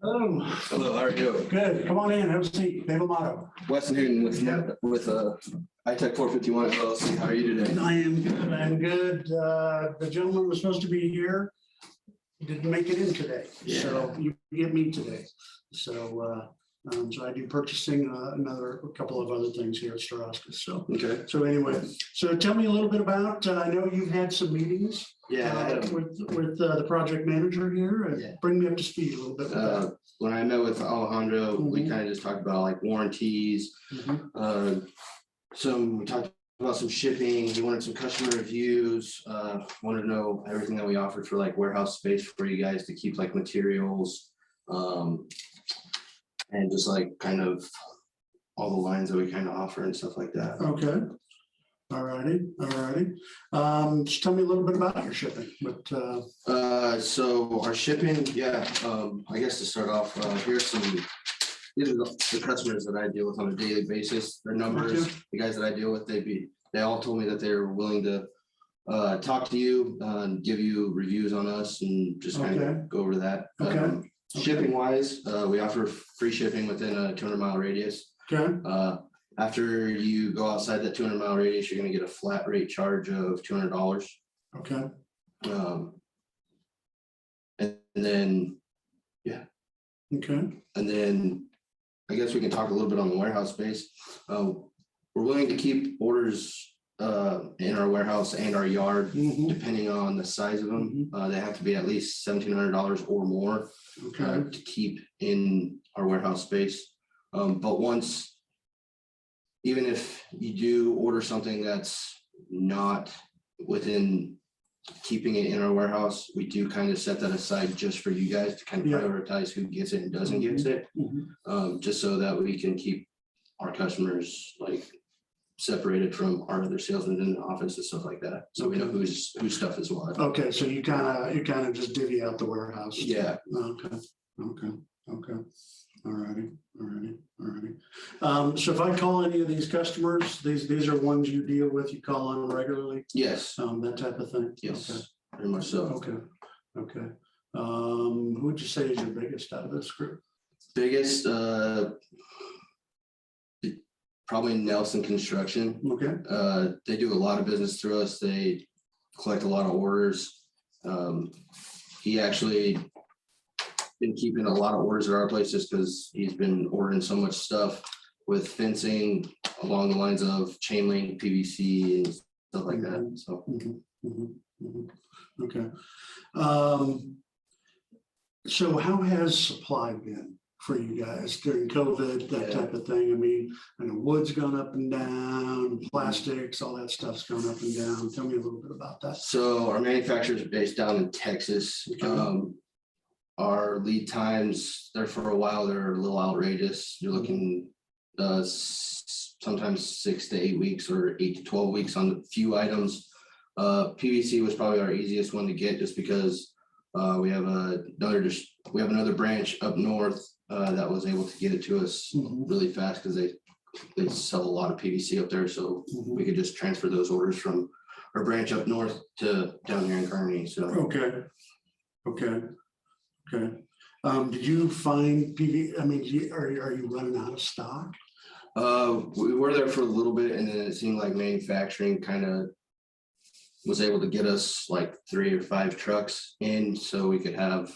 Oh, Hello, how are you? good. Come on in. Have a seat. Dave Amato. Westyn Hooton with ITEC 451 LLC. How are you today? I am good. I am good. The gentleman was supposed to be here. Didn't make it in today, so you get me today. So I do purchasing a couple of other things here at Staroscus. Okay. So anyway, so tell me a little bit about. I know you've had some meetings. Yeah. With the project manager here, and Yeah. bring me up to speed a little bit with that. When I met with Alejandro, we Mhm. kind of just talked about like warranties. Mhm. We talked about some shipping. He wanted some customer reviews. Wanted to know everything that we offered for like warehouse space for you guys to keep like materials. And just like kind of all the lines that we kind of offer and stuff like that. Okay. All righty. Just tell me a little bit about your shipping, but So our shipping, I guess to start off, these are the customers that I deal with on a daily basis. Their numbers, Okay. the guys that I deal with, they all told me that they're willing to talk to you, give you reviews on us and just kind Okay. of go over that. Okay. Shipping wise, we offer free shipping within a 200-mile radius. okay, After you go outside that 200-mile radius, you're gonna get a flat rate charge of $200. okay, And then okay, And then I guess we can talk a little bit on the warehouse space. We're willing to keep orders in our warehouse and our yard, mhm, depending on the size of them. They have to be at least $1,700 or more okay, to keep in our warehouse space. But even if you do order something that's not within keeping it in our warehouse, we do kind of set that aside just for you guys to kind of Yeah. prioritize who gets it and doesn't get it. mhm, Just so that we can keep our customers like separated from our other salesmen in the office and stuff like that. So we know whose stuff is what. okay, so you kind of just divvy out the warehouse. Yeah. Okay. All righty. So if I call any of these customers, these are ones you deal with, you call on regularly, Yes. that type of thing? Yes. Very much so. Okay. Who would you say is your biggest out of this group? Biggest, probably Nelson Construction. Okay, They do a lot of business through us. They collect a lot of orders. He actually been keeping a lot of orders at our place just because he's been ordering so much stuff with fencing along the lines of chain link, PVC and stuff like that. So okay. So how has supply been for you guys during COVID, that type of thing? I mean, I know wood's gone up and down, plastics, all that stuff's gone up and down. Tell me a little bit about that. So our manufacturer is based down in Texas. Our lead times there for a while, they're a little outrageous. You're looking sometimes 6 to 8 weeks or 8 to 12 weeks on a few items. PVC was probably our easiest one to get just because we have another branch up north that was able to get it to us really fast because they sell a lot of PVC up there. So we could just transfer those orders from our branch up north to down here in Kearney. So Okay. Did you find PV? I mean, are you running out of stock? We were there for a little bit and then it seemed like manufacturing kind of was able to get us like 3 or 5 trucks in so we could have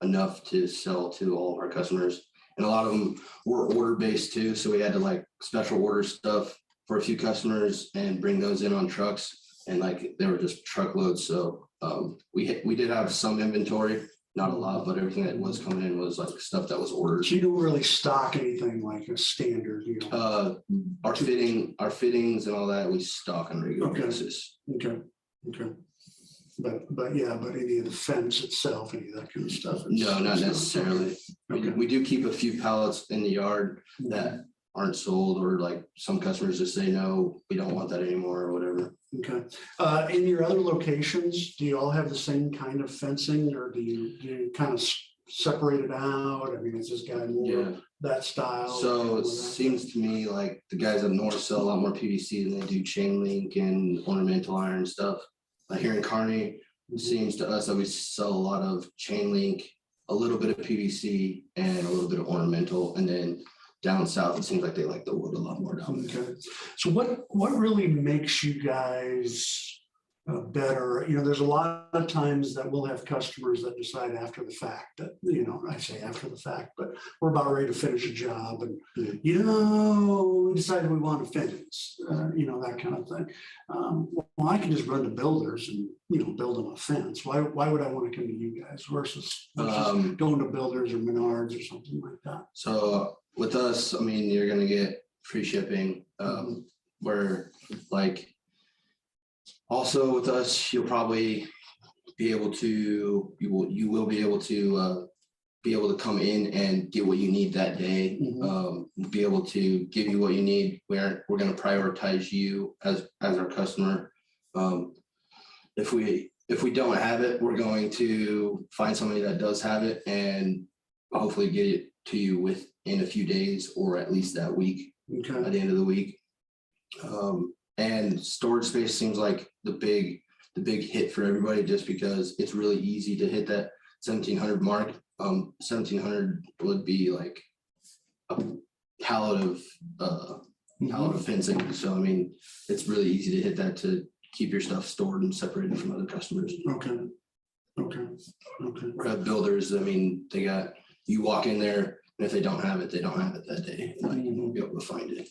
enough to sell to all of our customers. And a lot of them were order based too. So we had to like special order stuff for a few customers and bring those in on trucks. And like they were just truckloads. So we did have some inventory, not a lot, but everything that was coming in was like stuff that was ordered. So you don't really stock anything like a standard, Our fittings and all that we stock on a regular basis. Okay. But any of the fence itself, any of that kind of stuff? No, not necessarily. We do keep a few pallets in the yard that aren't sold, or like some customers just say, no, we don't want that anymore or whatever. Okay. In your other locations, do you all have the same kind of fencing, or do you kind of separate it out? I mean, is this guy more that style? So it seems to me like the guys up north sell a lot more PVC than they do chain link and ornamental iron stuff. Here in Kearney, it seems to us that we sell a lot of chain link, a little bit of PVC and a little bit of ornamental, and then down south, it seems like they like the wood a lot more down there. Okay, so what really makes you guys better? You know, there's a lot of times that we'll have customers that decide after the fact that, you know, I say after the fact, but we're about ready to finish a job and, you know, we decided we want to fence, you know, that kind of thing. Well, I can just run to builders and, you know, build them a fence. Why would I want to come to you guys versus going to builders or Menards or something like that? So with us, I mean, you're gonna get free shipping. We're like, also with us, you'll probably be able to, you will be able to come in and get what you need that day. Be able to give you what you need. We're going to prioritize you as our customer. If we don't have it, we're going to find somebody that does have it and hopefully get it to you within a few days or at least that week. Okay. At the end of the week. And storage space seems like the big hit for everybody, just because it's really easy to hit that 1,700 mark. 1,700 would be like a pallet of fencing. So I mean, it's really easy to hit that to keep your stuff stored and separated from other customers. Okay. Builders, I mean, you walk in there, and if they don't have it, they don't have it that day. Like, you won't be able to find it.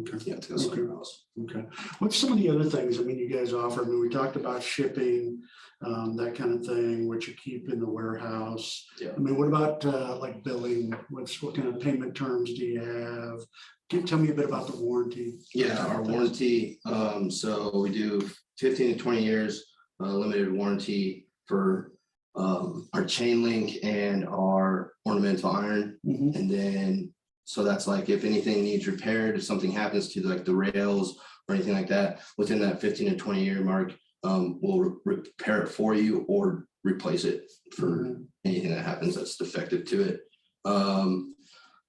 Okay. You have to go somewhere else. Okay. What's some of the other things, I mean, you guys offer? I mean, we talked about shipping, that kind of thing, what you keep in the warehouse. Yeah. I mean, what about like billing? What kind of payment terms do you have? Tell me a bit about the warranty. Yeah, our warranty. So we do 15 to 20 years limited warranty for our chain link and our ornamental iron. And then, so that's like if anything needs repaired, if something happens to like the rails or anything like that, within that 15 to 20 year mark, we'll repair it for you or replace it for anything that happens that's defective to it.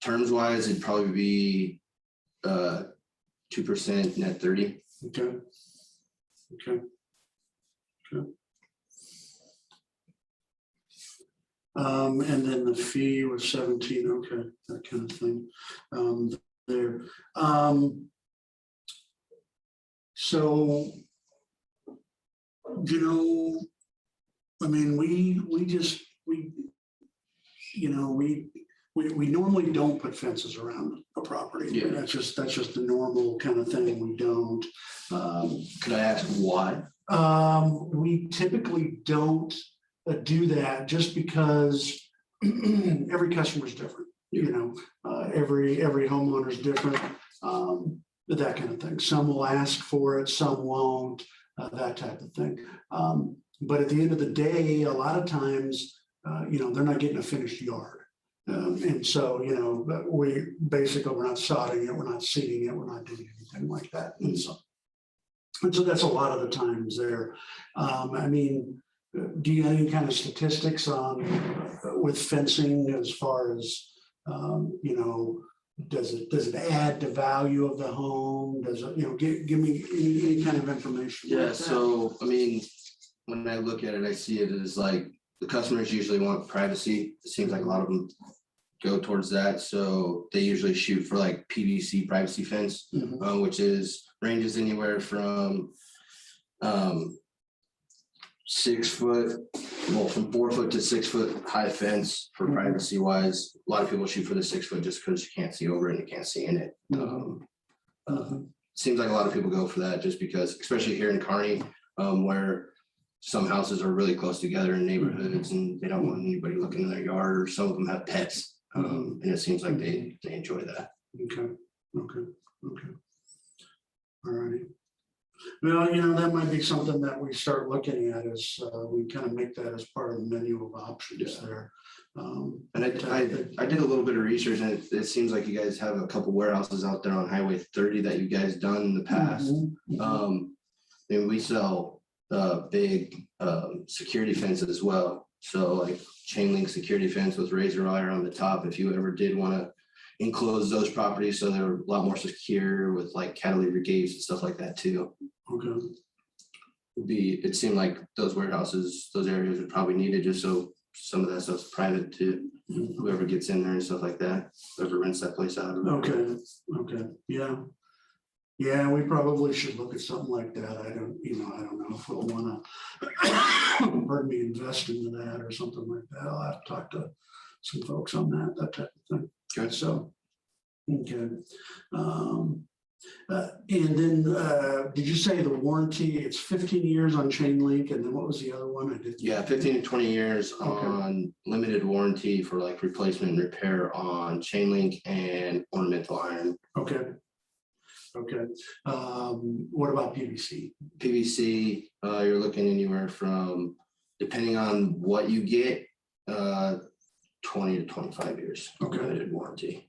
Terms wise, it'd probably be 2% net 30. Okay. And then the fee was 17. Okay, that kind of thing. There. So, you know, I mean, we normally don't put fences around a property. Yeah. That's just the normal kind of thing. We don't. Could I ask why? We typically don't do that just because every customer is different. You know, every homeowner is different. That kind of thing. Some will ask for it, some won't. That type of thing. But at the end of the day, a lot of times, you know, they're not getting a finished yard. And so, you know, we're not sodding it, we're not seeding it, we're not doing anything like that. And so that's a lot of the times there. I mean, do you have any kind of statistics on with fencing as far as, you know, does it add to value of the home? Does it, you know, give me any kind of information? Yeah, like that? so I mean, when I look at it, I see it as like the customers usually want privacy. It seems like a lot of them go towards that. So they usually shoot for like PVC privacy fence, which ranges anywhere from 6 foot, well, from 4 foot to 6 foot high fence for privacy wise. A lot of people shoot for the 6 foot just because you can't see over it and you can't see in it. Seems like a lot of people go for that just because, especially here in Kearney, where some houses are really close together in neighborhoods and they don't want anybody looking in their yard, or some of them have pets. And it seems like they enjoy that. Okay. All right. Well, you know, that might be something that we start looking at as we kind of make that as part of the menu of options there. And I did a little bit of research, and it seems like you guys have a couple warehouses out there on Highway 30 that you guys done in the past. And we sell big security fences as well. So like chain link security fence with razor wire on the top, if you ever did want to enclose those properties so they're a lot more secure with like cantilever gates and stuff like that too. Okay. It seemed like those warehouses, those areas would probably need it just so some of that stuff's private to whoever gets in there and stuff like that, whoever rents that place out. Okay, yeah. Yeah, we probably should look at something like that. I don't know if we'll wanna, pardon me, invest into that or something like that. I'll have to talk to some folks on that type of thing. Good. So, okay. And then, did you say the warranty, it's 15 years on chain link, and then what was the other one? I did. Yeah, 15 to 20 years on limited warranty for like replacement and repair on chain link and ornamental iron. Okay. What about PVC? PVC, you're looking anywhere from, depending on what you get, 20 to 25 years. Okay. Limited warranty.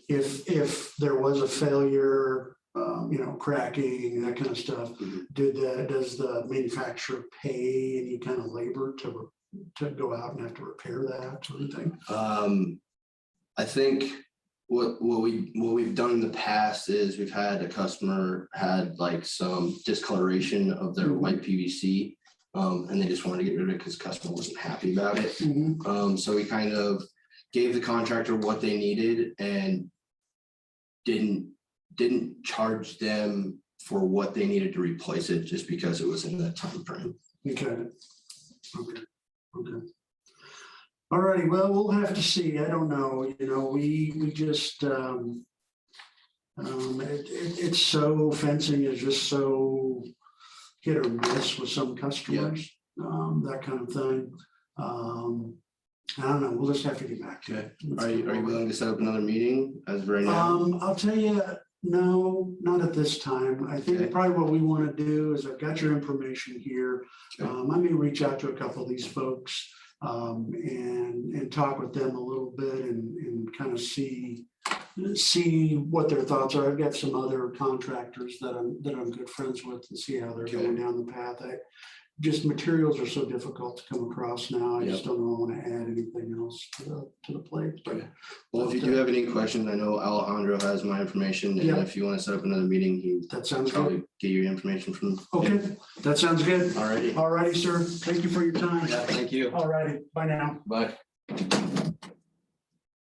If there was a failure, cracking, that kind of stuff, does the manufacturer pay any kind of labor to go out and have to repair that or anything? I think what we've done in the past is we've had a customer had like some discoloration of their white PVC, and they just wanted to get rid of it because the customer wasn't happy about it. So we kind of gave the contractor what they needed and didn't charge them for what they needed to replace it just because it was in that time frame. Okay. All righty, well, we'll have to see. I don't know, we just, it's so, fencing is just so hit or miss with some customers, that kind of thing. I don't know, we'll just have to get back to it. Are you willing to set up another meeting as of right now? I'll tell you, no, not at this time. I think probably what we want to do is I've got your information here. I may reach out to a couple of these folks and talk with them a little bit and kind of see what their thoughts are. I've got some other contractors that I'm good friends with and see how they're going down the path. Just materials are so difficult to come across now. I just don't know I want to add anything else to the plate. Well, if you do have any questions, I know Alejandro has my information, and if you want to set up another meeting, that sounds probably good. get your information from. Okay, that sounds good. All righty. All righty, sir. Thank you for your time. Yeah, thank you. All righty. Bye now. Bye.